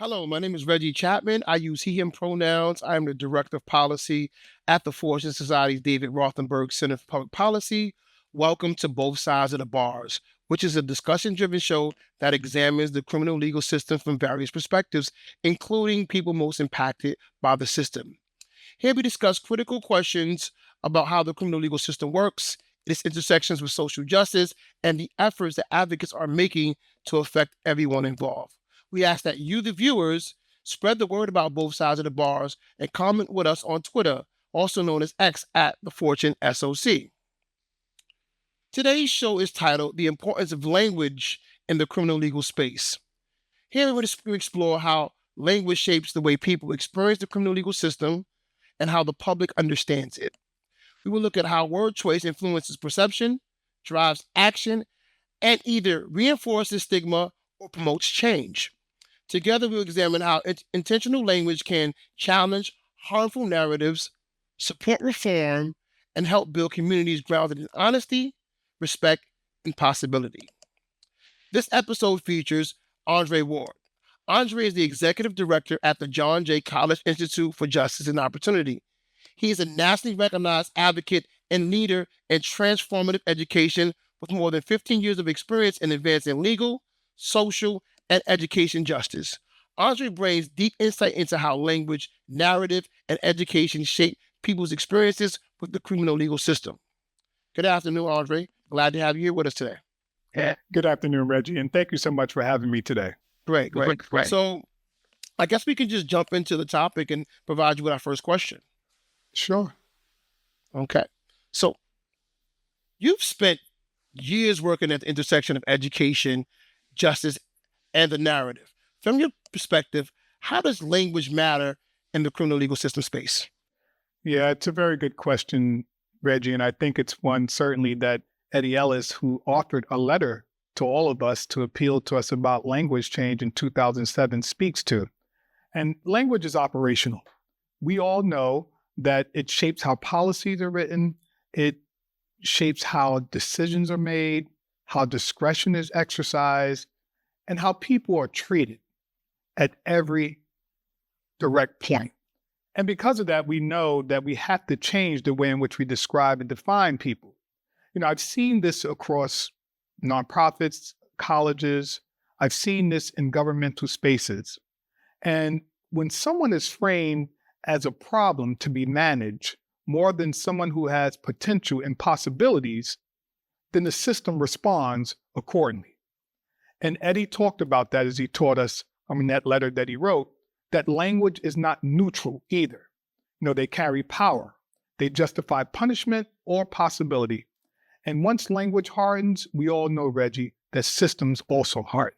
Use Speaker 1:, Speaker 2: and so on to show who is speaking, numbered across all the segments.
Speaker 1: Hello, my name is Reggie Chapman. I use he, him pronouns. I am the Director of Policy at the Fortune Society's David Rothenberg Center for Public Policy. Welcome to Both Sides of the Bars, which is a discussion-driven show that examines the criminal legal system from various perspectives, including people most impacted by the system. Here we discuss critical questions about how the criminal legal system works, its intersections with social justice, and the efforts that advocates are making to affect everyone involved. We ask that you, the viewers, spread the word about both sides of the bars and comment with us on Twitter, also known as X at the Fortune SOC. Today's show is titled The Importance of Language in the Criminal Legal Space. Here we explore how language shapes the way people experience the criminal legal system and how the public understands it. We will look at how word choice influences perception, drives action, and either reinforces stigma or promotes change. Together, we'll examine how intentional language can challenge harmful narratives, support reform, and help build communities grounded in honesty, respect, and possibility. This episode features Andre Ward. Andre is the executive director at the John Jay College Institute for Justice and Opportunity. He is a nationally recognized advocate and leader in transformative education with more than 15 years of experience in advancing legal, social, and education justice. Andre brings deep insight into how language, narrative, and education shape people's experiences with the criminal legal system. Good afternoon, Andre. Glad to have you here with us today.
Speaker 2: Yeah. Good afternoon, Reggie, and thank you so much for having me today.
Speaker 1: Great. So I guess we can just jump into the topic and provide you with our first question.
Speaker 2: Sure.
Speaker 1: Okay. So you've spent years working at the intersection of education, justice, and the narrative. From your perspective, how does language matter in the criminal legal system space?
Speaker 2: Yeah, it's a very good question, Reggie, and I think it's one certainly that Eddie Ellis, who authored a letter to all of us to appeal to us about language change in 2007, speaks to. And language is operational. We all know that it shapes how policies are written, it shapes how decisions are made, how discretion is exercised, and how people are treated at every direct point. And because of that, we know that we have to change the way in which we describe and define people. You know, I've seen this across nonprofits, colleges. I've seen this in governmental spaces. And when someone is framed as a problem to be managed more than someone who has potential and possibilities, then the system responds accordingly. And Eddie talked about that as he taught us, that letter that he wrote, that language is not neutral either. You know, they carry power. They justify punishment or possibility. And once language hardens, we all know, Reggie, that systems also harden.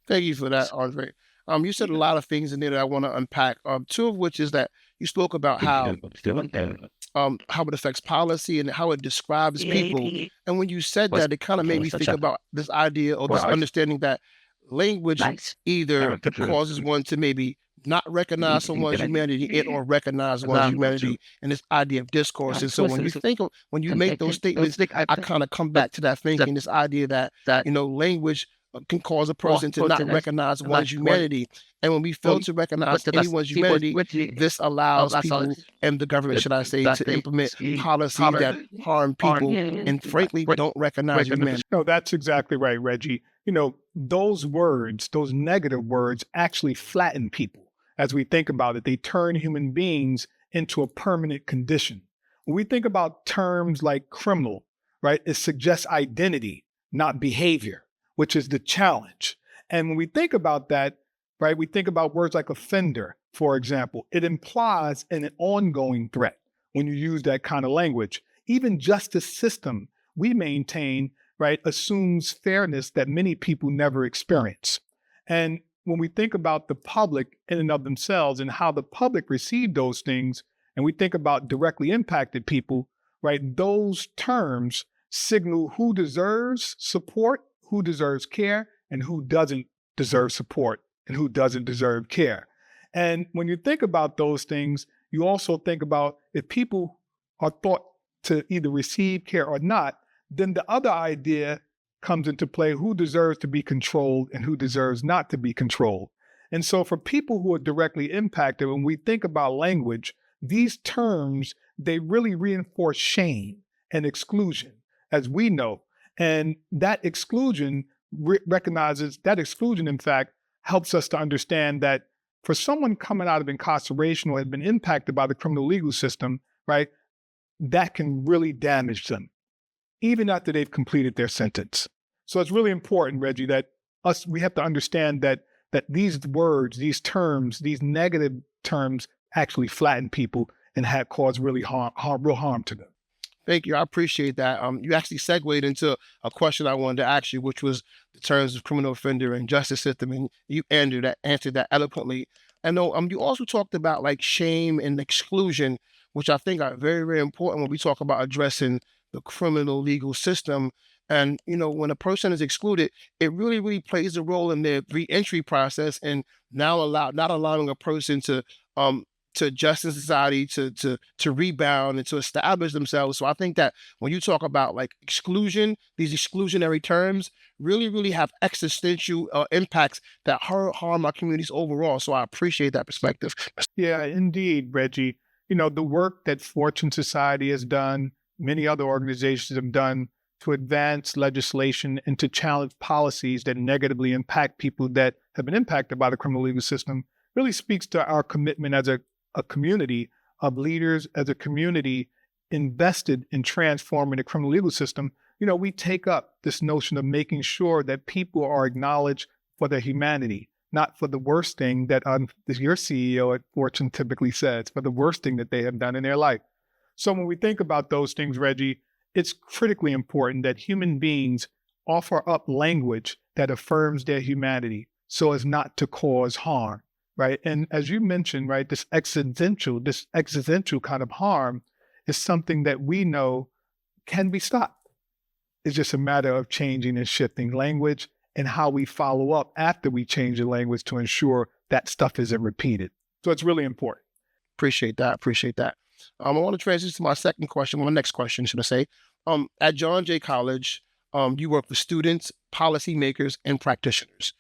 Speaker 1: Thank you for that, Andre. You said a lot of things in there that I want to unpack. Two of which is that you spoke about how it affects policy and how it describes people. And when you said that, it kind of made me think about this idea or this understanding that language either causes one to maybe not recognize someone's humanity and or recognize one's humanity, and this idea of discourse. And so when you make those statements, I kind of come back to that thinking, this idea that language can cause a person to not recognize one's humanity. And when we fail to recognize anyone's humanity, this allows people and the government, should I say, to implement policies that harm people and frankly don't recognize humanity.
Speaker 2: No, that's exactly right, Reggie. You know, those words, those negative words actually flatten people. As we think about it, they turn human beings into a permanent condition. When we think about terms like criminal, right, it suggests identity, not behavior, which is the challenge. And when we think about that, right, we think about words like offender, for example. It implies an ongoing threat when you use that kind of language. Even justice system we maintain, right, assumes fairness that many people never experience. And when we think about the public in and of themselves and how the public receive those things, and we think about directly impacted people, right, those terms signal who deserves support, who deserves care, and who doesn't deserve support and who doesn't deserve care. And when you think about those things, you also think about if people are thought to either receive care or not, then the other idea comes into play: who deserves to be controlled and who deserves not to be controlled. And so for people who are directly impacted, when we think about language, these terms, they really reinforce shame and exclusion, as we know. And that exclusion recognizes that exclusion, in fact, helps us to understand that for someone coming out of incarceration or has been impacted by the criminal legal system, right, that can really damage them, even after they've completed their sentence. So it's really important, Reggie, that we have to understand that these words, these terms, these negative terms actually flatten people and have caused really real harm to them.
Speaker 1: Thank you. I appreciate that. You actually segued into a question I wanted to ask you, which was the terms of criminal offender and justice system, and you answered that eloquently. I know you also talked about like shame and exclusion, which I think are very, very important when we talk about addressing the criminal legal system. And when a person is excluded, it really, really plays a role in their reentry process, and now not allowing a person um to adjust in society, to rebound and to establish themselves. So I think that when you talk about like exclusion, these exclusionary terms really, really have existential impacts that harm our communities overall. So I appreciate that perspective.
Speaker 2: Yeah, indeed, Reggie. The work that Fortune Society has done, many other organizations have done to advance legislation and to challenge policies that negatively impact people that have been impacted by the criminal legal system really speaks to our commitment as a community of leaders, as a community invested in transforming the criminal legal system. We take up this notion of making sure that people are acknowledged for their humanity, not for the worst thing that your CEO at Fortune typically says, for the worst thing that they have done in their life. So when we think about those things, Reggie, it's critically important that human beings offer up language that affirms their humanity so as not to cause harm, right? And as you mentioned, right, this existential kind of harm is something that we know can be stopped. It's just a matter of changing and shifting language and how we follow up after we change the language to ensure that stuff isn't repeated. So it's really important.
Speaker 1: Appreciate that. Appreciate that. I want to transition to my second question. Well, my next question, should I say? At John Jay College, you work with students, policymakers, and practitioners.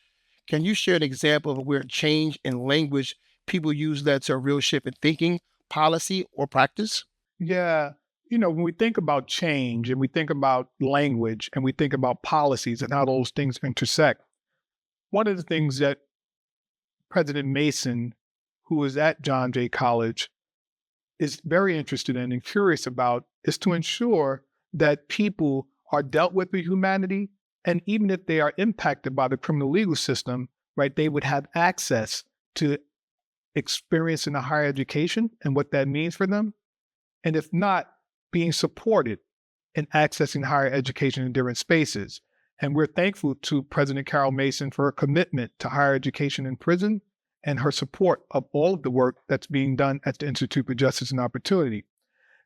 Speaker 1: Can you share an example of where change in language people use led to a real shift in thinking, policy, or practice?
Speaker 2: Yeah. When we think about change and we think about language and we think about policies and how those things intersect, one of the things that President Mason, who was at John Jay College, is very interested in and curious about is to ensure that people are dealt with humanity. And even if they are impacted by the criminal legal system, right, they would have access to experiencing a higher education and what that means for them. And if not, being supported in accessing higher education in different spaces. And we're thankful to President Carol Mason for her commitment to higher education in prison and her support of all of the work that's being done at the Institute for Justice and Opportunity.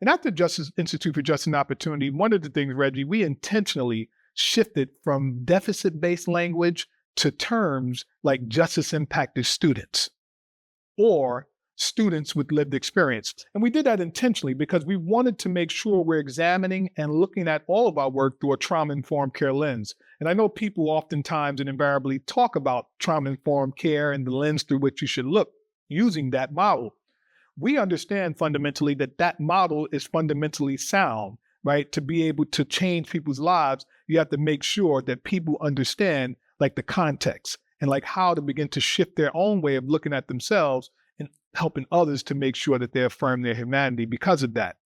Speaker 2: And at the Institute for Justice and Opportunity, one of the things, Reggie, we intentionally shifted from deficit-based language to terms like justice impacted students or students with lived experience. And we did that intentionally because we wanted to make sure we're examining and looking at all of our work through a trauma-informed care lens. And I know people oftentimes and invariably talk about trauma-informed care and the lens through which you should look using that model. We understand fundamentally that that model is fundamentally sound, right? To be able to change people's lives, you have to make sure that people understand like the context and like how to begin to shift their own way of looking at themselves and helping others to make sure that they affirm their humanity because of that.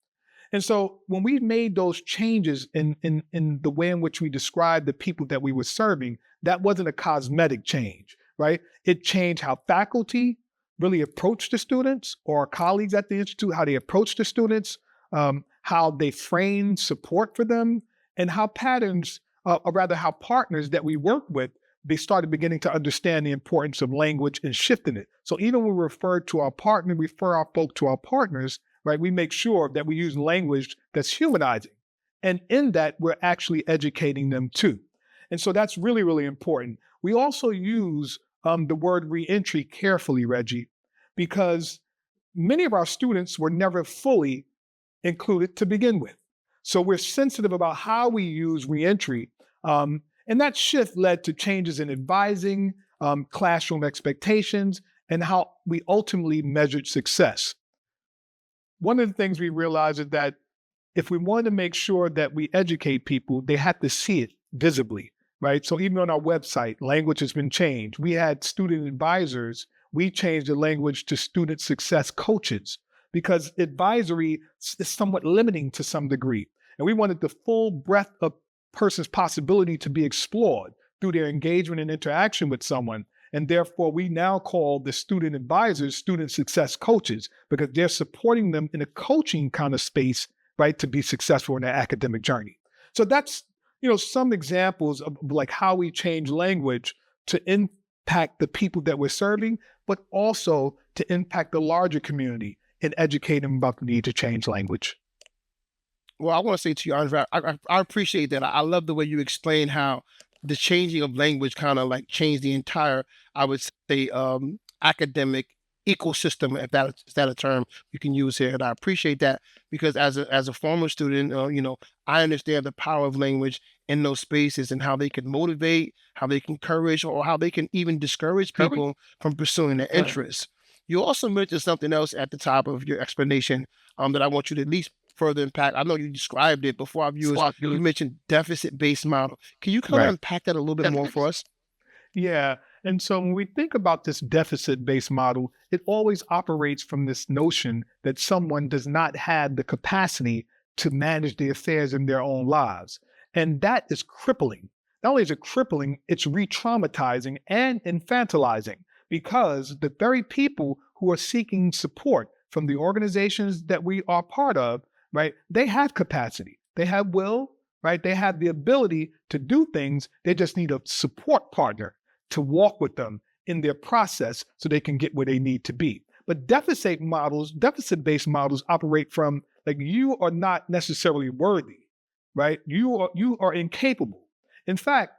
Speaker 2: And so when we made those changes in the way in which we described the people that we were serving, that wasn't a cosmetic change, right? It changed how faculty really approach the students or our colleagues at the Institute, how they approach the students, how they frame support for them, and how how partners that we work with, they started beginning to understand the importance of language and shifting it. So even when we refer our folk to our partners, right, we make sure that we use language that's humanizing. And in that, we're actually educating them too. And so that's really, really important. We also use the word reentry carefully, Reggie, because many of our students were never fully included to begin with. So we're sensitive about how we use reentry. And that shift led to changes in advising, classroom expectations, and how we ultimately measured success. One of the things we realized is that if we wanted to make sure that we educate people, they had to see it visibly, right? So even on our website, language has been changed. We had student advisors. We changed the language to student success coaches because advisory is somewhat limiting to some degree. And we wanted the full breadth of person's possibility to be explored through their engagement and interaction with someone. And therefore, we now call the student advisors student success coaches because they're supporting them in a coaching kind of space, right, to be successful in their academic journey. So that's, some examples of like how we change language to impact the people that we're serving, but also to impact the larger community and educate them about the need to change language.
Speaker 1: Well, I want to say to you, Andre, I appreciate that. I love the way you explain how the changing of language kind of like changed the entire, I would say, academic ecosystem, if that a term you can use here. And I appreciate that because as a former student, I understand the power of language in those spaces and how they can motivate, how they can encourage, or how they can even discourage people from pursuing their interests. You also mentioned something else at the top of your explanation that I want you to at least further impact. I know you described it before our viewers. You mentioned deficit-based model. Can you kind of
Speaker 2: Right.
Speaker 1: unpack that a little bit more for us?
Speaker 2: Yeah. And so when we think about this deficit based model, it always operates from this notion that someone does not have the capacity to manage the affairs in their own lives. And that is crippling. Not only is it crippling, it's re traumatizing and infantilizing because the very people who are seeking support from the organizations that we are part of, right, they have capacity, they have will, right? They have the ability to do things. They just need a support partner to walk with them in their process so they can get where they need to be. But deficit-based models operate from like you are not necessarily worthy, right? You are incapable. In fact,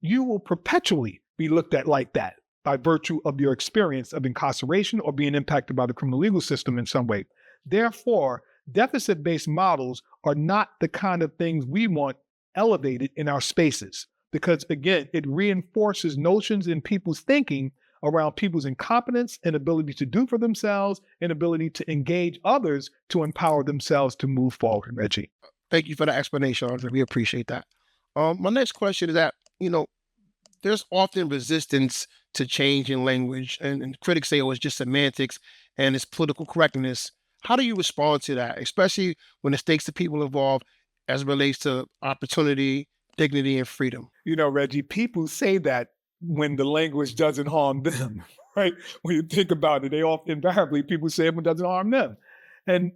Speaker 2: you will perpetually be looked at like that by virtue of your experience of incarceration or being impacted by the criminal legal system in some way. Therefore, deficit-based models are not the kind of things we want elevated in our spaces because again, it reinforces notions in people's thinking around people's incompetence and ability to do for themselves and ability to engage others to empower themselves to move forward, Reggie.
Speaker 1: Thank you for the explanation, Andre. We appreciate that. My next question is that, there's often resistance to change in language, and critics say, oh, it's just semantics and it's political correctness. How do you respond to that, especially when it stakes the people involved as it relates to opportunity, dignity, and freedom?
Speaker 2: Reggie, people say that when the language doesn't harm them, right? When you think about it, they often invariably people say it when it doesn't harm them. And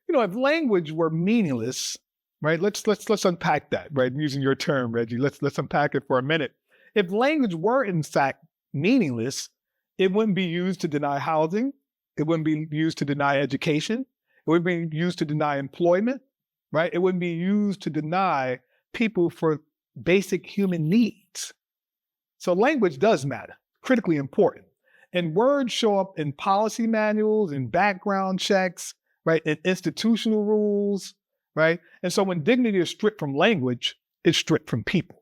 Speaker 2: if language were meaningless, right? Let's unpack that, right? Using your term, Reggie. Let's unpack it for a minute. If language were in fact meaningless, it wouldn't be used to deny housing. It wouldn't be used to deny education. It wouldn't be used to deny employment, right? It wouldn't be used to deny people for basic human needs. So language does matter, critically important. And words show up in policy manuals, in background checks, right? In institutional rules, right? And so when dignity is stripped from language, it's stripped from people.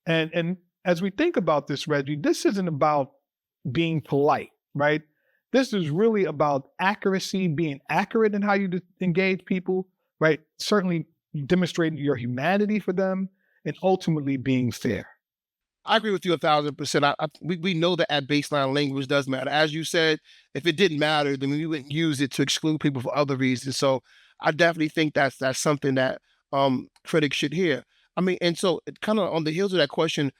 Speaker 2: And as we think about this, Reggie, this isn't about being polite, right? This is really about accuracy, being accurate in how you engage people, right? Certainly demonstrating your humanity for them and ultimately being fair.
Speaker 1: I agree with you 1,000%. We know that at baseline language does matter. As you said, if it didn't matter, then we wouldn't use it to exclude people for other reasons. So I definitely think that's something that critics should hear. I mean, and so kind of on the heels of that question,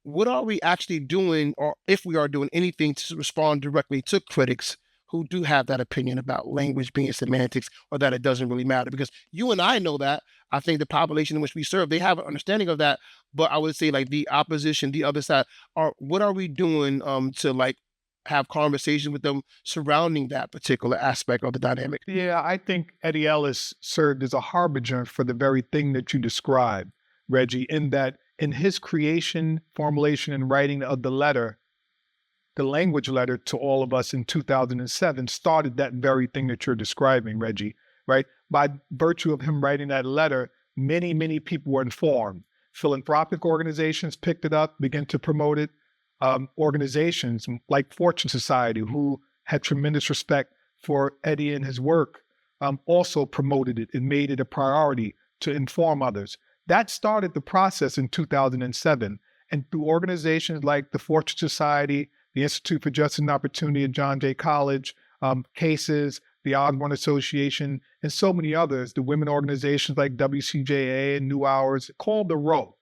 Speaker 1: what are we actually doing, or if we are doing anything to respond directly to critics who do have that opinion about language being semantics or that it doesn't really matter? Because you and I know that. I think the population in which we serve, they have an understanding of that. But I would say like the opposition, the other side, are what are we doing to like have conversation with them surrounding that particular aspect of the dynamic?
Speaker 2: Yeah, I think Eddie Ellis served as a harbinger for the very thing that you described, Reggie, in that in his creation, formulation, and writing of the language letter to all of us in 2007 started that very thing that you're describing, Reggie, right? By virtue of him writing that letter, many, many people were informed. Philanthropic organizations picked it up, began to promote it. organizations like Fortune Society, who had tremendous respect for Eddie and his work, also promoted it and made it a priority to inform others. That started the process in 2007. And through organizations like the Fortune Society, the Institute for Justice and Opportunity at John Jay College, CASES, the Osborne Association, and so many others, the women organizations like WCJA and New Hours, called the roll.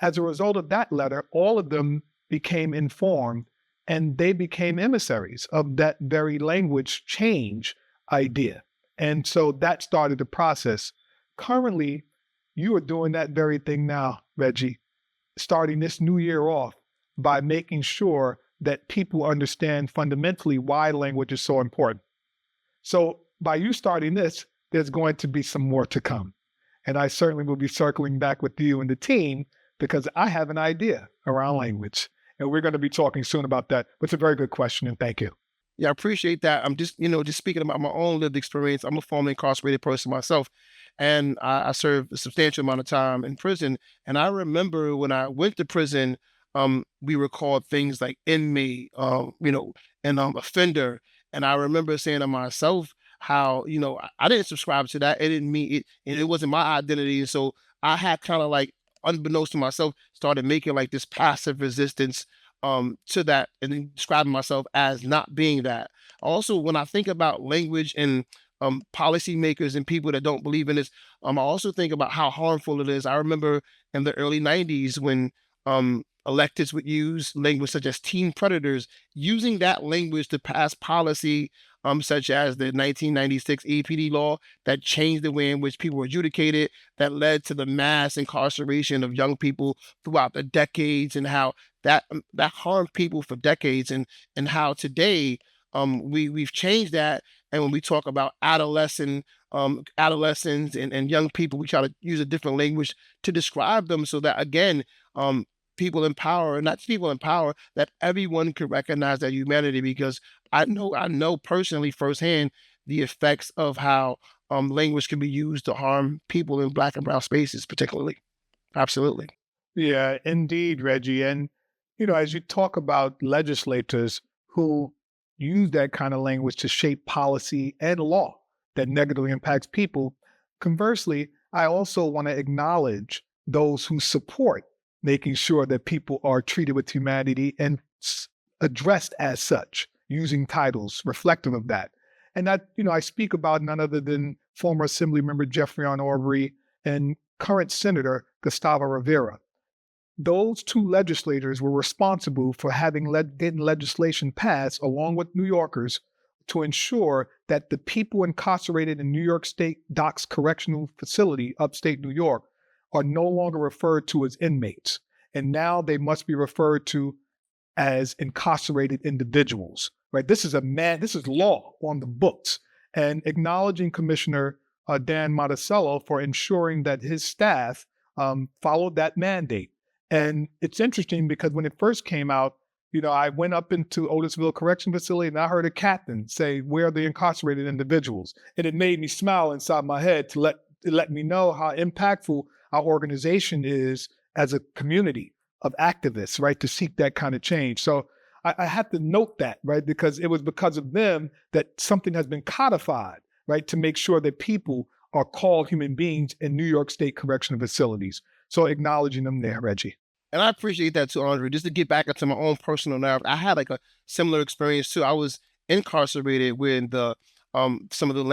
Speaker 2: As a result of that letter, all of them became informed and they became emissaries of that very language change idea. And so that started the process. Currently, you are doing that very thing now, Reggie, starting this new year off by making sure that people understand fundamentally why language is so important. So by you starting this, there's going to be some more to come. And I certainly will be circling back with you and the team because I have an idea around language. And we're going to be talking soon about that. But it's a very good question, and thank you.
Speaker 1: Yeah, I appreciate that. I'm just, just speaking about my own lived experience. I'm a formerly incarcerated person myself, and I served a substantial amount of time in prison. And I remember when I went to prison, we were called things like inmate, and offender. And I remember saying to myself how, I didn't subscribe to that. It didn't mean it, and it wasn't my identity. And so I had kind of like, unbeknownst to myself, started making like this passive resistance to that and then describing myself as not being that. Also, when I think about language and policymakers and people that don't believe in this, I also think about how harmful it is. I remember in the early 90s when electeds would use language such as teen predators, using that language to pass policy such as the 1996 EPD law that changed the way in which people were adjudicated, that led to the mass incarceration of young people throughout the decades, and how that harmed people for decades, and how today we've changed that. And when we talk about adolescents and young people, we try to use a different language to describe them so that again, people in power, not people in power, that everyone could recognize that humanity. Because I know personally firsthand the effects of how language can be used to harm people in Black and brown spaces, particularly. Absolutely.
Speaker 2: Yeah, indeed, Reggie. And, as you talk about legislators who use that kind of language to shape policy and law that negatively impacts people, conversely, I also want to acknowledge those who support making sure that people are treated with humanity and addressed as such, using titles reflective of that. And that, I speak about none other than former Assembly Member Jeffrey Arbery and current Senator Gustavo Rivera. Those two legislators were responsible for getting legislation passed, along with New Yorkers, to ensure that the people incarcerated in New York State Docks Correctional Facility, upstate New York, are no longer referred to as inmates. And now they must be referred to as incarcerated individuals, right? This is law on the books. And acknowledging Commissioner Dan Monticello for ensuring that his staff followed that mandate. And it's interesting because when it first came out, I went up into Otisville Correction Facility and I heard a captain say, "Where are the incarcerated individuals?" And it made me smile inside my head to let me know how impactful our organization is as a community of activists, right, to seek that kind of change. So I have to note that, right, because it was because of them that something has been codified, right, to make sure that people are called human beings in New York State correctional facilities. So acknowledging them there, Reggie.
Speaker 1: And I appreciate that too, Andre. Just to get back into my own personal narrative, I had like a similar experience too. I was incarcerated when the some of the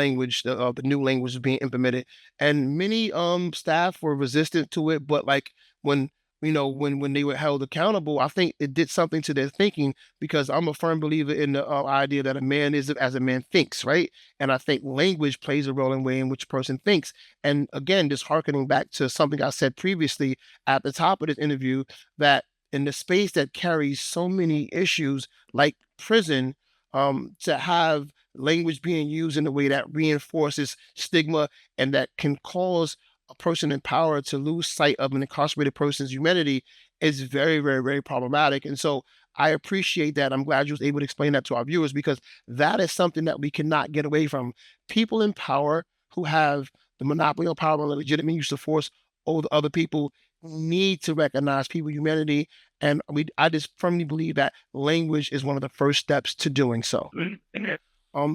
Speaker 1: new language was being implemented, and many staff were resistant to it. But like when when they were held accountable, I think it did something to their thinking, because I'm a firm believer in the idea that a man is as a man thinks, right? And I think language plays a role in the way in which a person thinks. And again, just harkening back to something I said previously at the top of this interview, that in the space that carries so many issues like prison, to have language being used in a way that reinforces stigma and that can cause a person in power to lose sight of an incarcerated person's humanity is very, very, very problematic. And so I appreciate that. I'm glad you was able to explain that to our viewers, because that is something that we cannot get away from. People in power who have the monopoly on power and the legitimate use of force over other people need to recognize people humanity, and I just firmly believe that language is one of the first steps to doing so.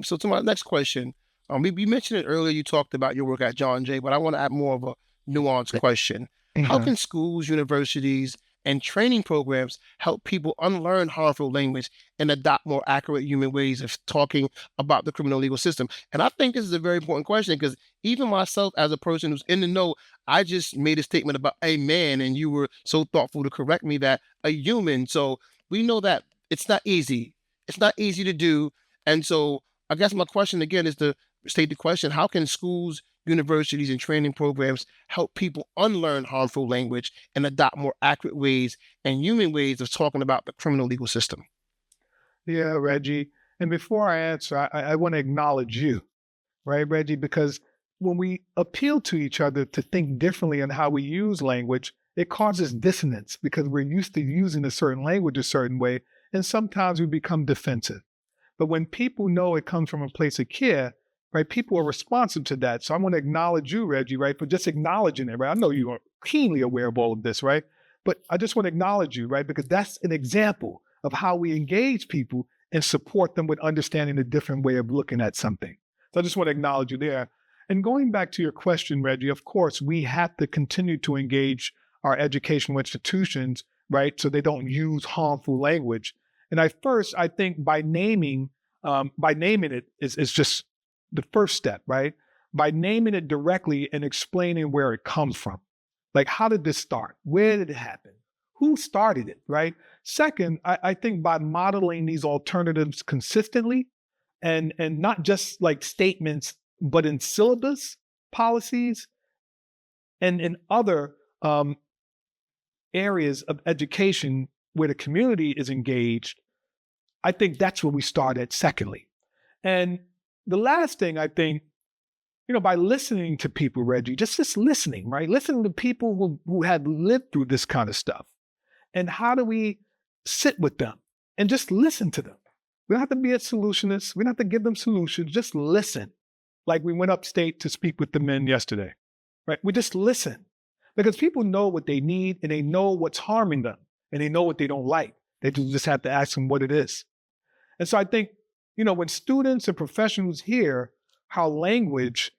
Speaker 1: So to my next question, we mentioned it earlier. You talked about your work at John Jay, but I want to add more of a nuanced question. How
Speaker 2: Mhm.
Speaker 1: can schools, universities, and training programs help people unlearn harmful language and adopt more accurate human ways of talking about the criminal legal system? And I think this is a very important question because even myself, as a person who's in the know, I just made a statement about a man, and you were so thoughtful to correct me that a human. So we know that it's not easy. It's not easy to do. And so I guess my question again is to state the question: how can schools, universities, and training programs help people unlearn harmful language and adopt more accurate ways and human ways of talking about the criminal legal system?
Speaker 2: Yeah, Reggie. And before I answer, I want to acknowledge you, right, Reggie? Because when we appeal to each other to think differently on how we use language, it causes dissonance because we're used to using a certain language a certain way. And sometimes we become defensive. But when people know it comes from a place of care, right, people are responsive to that. So I want to acknowledge you, Reggie, right, for just acknowledging it, right? I know you are keenly aware of all of this, right? But I just want to acknowledge you, right? Because that's an example of how we engage people and support them with understanding a different way of looking at something. So I just want to acknowledge you there. And going back to your question, Reggie, of course, we have to continue to engage our educational institutions, right? So they don't use harmful language. And I think by naming it is just the first step, right? By naming it directly and explaining where it comes from. Like, how did this start? Where did it happen? Who started it, right? Second, I think by modeling these alternatives consistently and not just like statements, but in syllabus policies and in other areas of education where the community is engaged, I think that's where we start at secondly. And the last thing I think, by listening to people, Reggie, just listening, right? Listening to people who have lived through this kind of stuff. And how do we sit with them and just listen to them? We don't have to be a solutionist. We don't have to give them solutions. Just listen. Like we went upstate to speak with the men yesterday, right? We just listen because people know what they need and they know what's harming them and they know what they don't like. They just have to ask them what it is. And so I think, when students and professionals hear how language,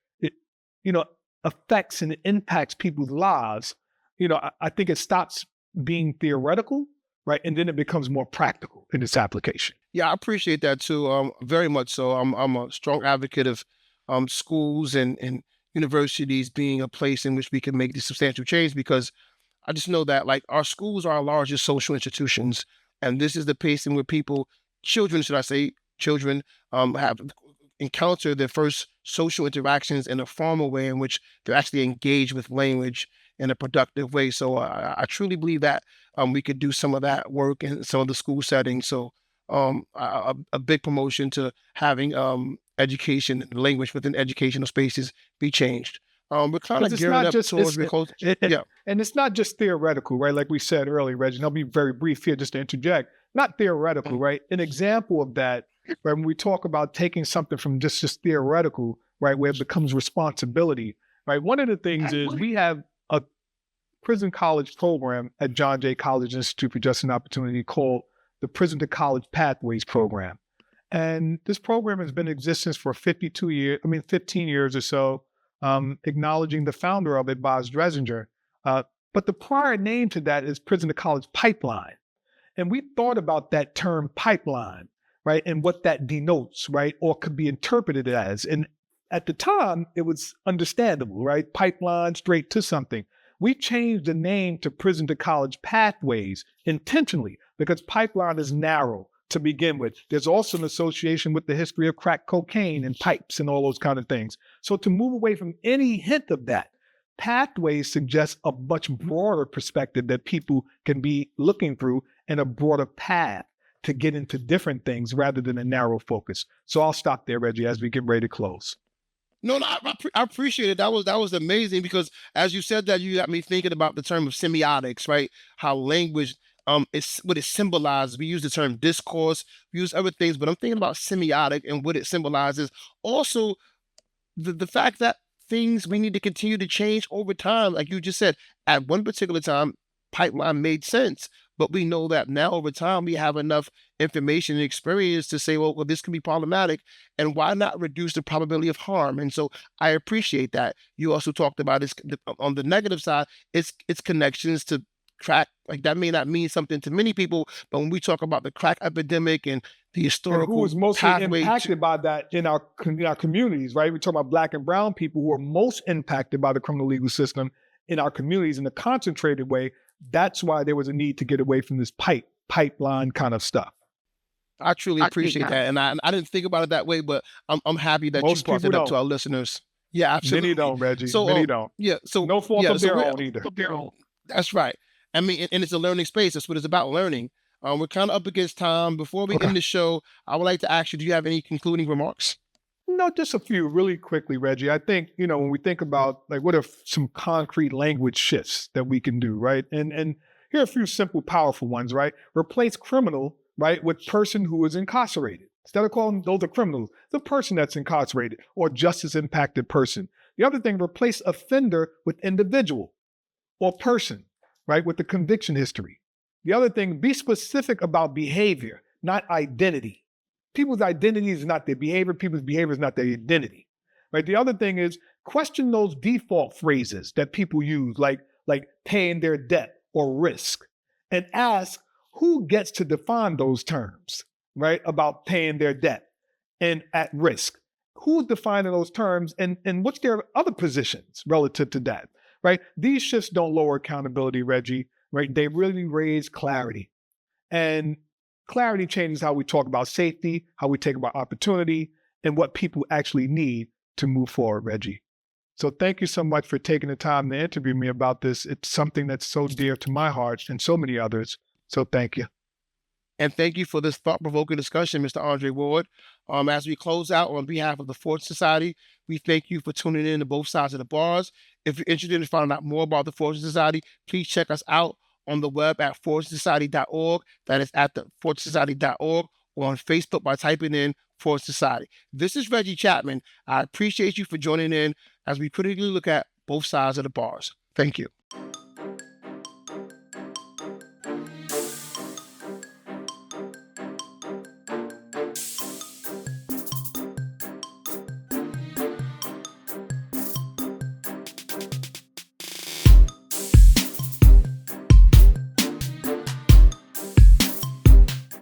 Speaker 2: you know, affects and impacts people's lives, I think it stops being theoretical, right? And then it becomes more practical in its application.
Speaker 1: Yeah, I appreciate that too. Very much so. I'm a strong advocate of schools and universities being a place in which we can make this substantial change because I just know that like our schools are our largest social institutions, and this is the place in where people, children, should I say, children, have encounter their first social interactions in a formal way in which they're actually engaged with language in a productive way. So I truly believe that we could do some of that work in some of the school settings. So a big promotion to having education and language within educational spaces be changed. We're kind
Speaker 2: Because
Speaker 1: of
Speaker 2: it's
Speaker 1: gearing
Speaker 2: not
Speaker 1: up
Speaker 2: just
Speaker 1: towards yeah.
Speaker 2: and it's not just theoretical, right? Like we said earlier, Reggie. And I'll be very brief here just to interject. Not theoretical,
Speaker 1: Mm.
Speaker 2: right? An example of that, right? When we talk about taking something from just theoretical, right, where it becomes responsibility, right? One of the things is we have a prison college program at John Jay College Institute for Justice and Opportunity called the Prison to College Pathways Program. And this program has been in existence for 15 years or so, acknowledging the founder of it, Boz Dresinger. Uh, but the prior name to that is Prison to College Pipeline. And we thought about that term pipeline, right? And what that denotes, right? Or could be interpreted as. And at the time, it was understandable, right? Pipeline straight to something. We changed the name to Prison to College Pathways intentionally because pipeline is narrow to begin with. There's also an association with the history of crack cocaine and pipes and all those kind of things. So to move away from any hint of that, pathways suggest a much broader perspective that people can be looking through and a broader path to get into different things rather than a narrow focus. So I'll stop there, Reggie, as we get ready to close.
Speaker 1: No, no, I appreciate it. That was amazing because as you said that, you got me thinking about the term of semiotics, right? How language is what it symbolizes. We use the term discourse, we use other things, but I'm thinking about semiotic and what it symbolizes. Also, the fact that things we need to continue to change over time. Like you just said, at one particular time, pipeline made sense. But we know that now over time, we have enough information and experience to say, well, this can be problematic. And why not reduce the probability of harm? And so I appreciate that. You also talked about this on the negative side, it's connections to crack. Like that may not mean something to many people, but when we talk about the crack epidemic and the
Speaker 3: And who
Speaker 1: historical
Speaker 3: is mostly
Speaker 1: pathway to
Speaker 3: impacted by that in our communities, right? We talk about Black and brown people who are most impacted by the criminal legal system in our communities in a concentrated way. That's why there was a need to get away from this pipeline kind of stuff.
Speaker 1: I truly appreciate that, and I didn't think about it that way, but I'm happy that you
Speaker 3: Most
Speaker 1: brought
Speaker 3: people
Speaker 1: that up to
Speaker 3: don't.
Speaker 1: our listeners. Yeah,
Speaker 3: Many
Speaker 1: absolutely.
Speaker 3: don't, Reggie.
Speaker 1: So,
Speaker 3: Many don't.
Speaker 1: yeah, so
Speaker 3: No fault
Speaker 1: yeah,
Speaker 3: of
Speaker 1: so
Speaker 3: their
Speaker 1: we're
Speaker 3: own either.
Speaker 1: that's right. I mean, and it's a learning space. That's what it's about, learning. We're kind of up against time. Before we
Speaker 3: Okay.
Speaker 1: end the show, I would like to ask you: do you have any concluding remarks?
Speaker 3: No, just a few really quickly, Reggie. I think, when we think about like what are some concrete language shifts that we can do, right? And here are a few simple, powerful ones, right? Replace criminal, right, with person who is incarcerated. Instead of calling those are criminals, the person that's incarcerated or justice impacted person. The other thing, replace offender with individual or person, right, with the conviction history. The other thing, be specific about behavior, not identity. People's identity is not their behavior. People's behavior is not their identity, right? The other thing is question those default phrases that people use, like paying their debt or risk, and ask who gets to define those terms, right? About paying their debt and at risk. Who's defining those terms and what's their other positions relative to that, right? These shifts don't lower accountability, Reggie, right? They really raise clarity. And clarity changes how we talk about safety, how we take about opportunity, and what people actually need to move forward, Reggie. So thank you so much for taking the time to interview me about this. It's something that's so dear to my heart and so many others. So thank you.
Speaker 1: And thank you for this thought-provoking discussion, Mr. Andre Ward. As we close out on behalf of the Ford Society, we thank you for tuning in to both sides of the bars. If you're interested in finding out more about the Ford Society, please check us out on the web at fordsociety.org. That is at the fordsociety.org, or on Facebook by typing in Ford Society. This is Reggie Chapman. I appreciate you for joining in as we critically look at both sides of the bars. Thank you.